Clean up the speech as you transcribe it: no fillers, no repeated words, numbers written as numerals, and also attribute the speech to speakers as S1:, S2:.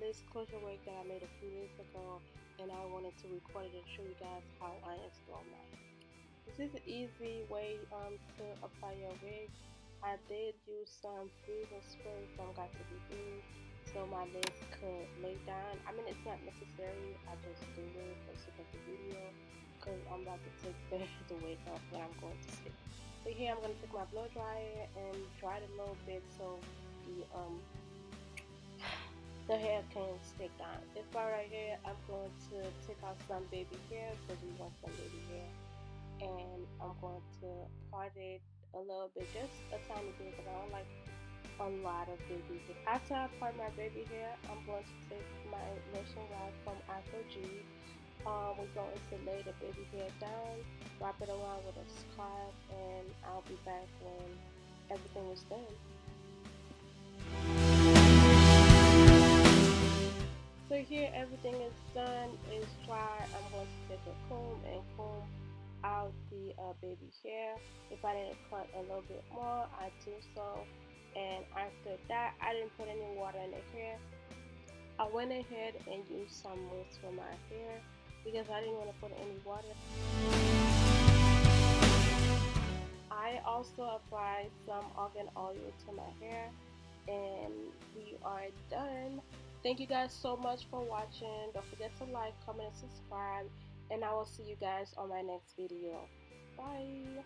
S1: this closure wig that I made a few days ago, and I wanted to record it and show you guys how I install mine. This is an easy way to apply your wig. I did use some freezing spray from Got to Be Good so my legs could lay down. I mean, it's not necessary. I just do it for the sake of the video because I'm about to take the wig off when I'm going to sleep. So here I'm going to take my blow dryer and dry it a little bit so the hair can stick down. This part right here, I'm going to take out some baby hair because we want some baby hair, and I'm going to part it a little bit, just a tiny bit, because I don't like a lot of baby hair. After I part my baby hair, I'm going to take my lotion rag from Afro G. We're going to lay the baby hair down, wrap it around with a scarf, and I'll be back when everything is done. So here everything is done, is dry. I'm going to take a comb and comb out the baby hair. If I need to cut a little bit more, I do so. And after that, I didn't put any water in the hair. I went ahead and used some mousse for my hair because I didn't want to put any water. I also applied some argan oil to my hair, and we are done. Thank you guys so much for watching. Don't forget to like, comment, and subscribe, and I will see you guys on my next video. Bye.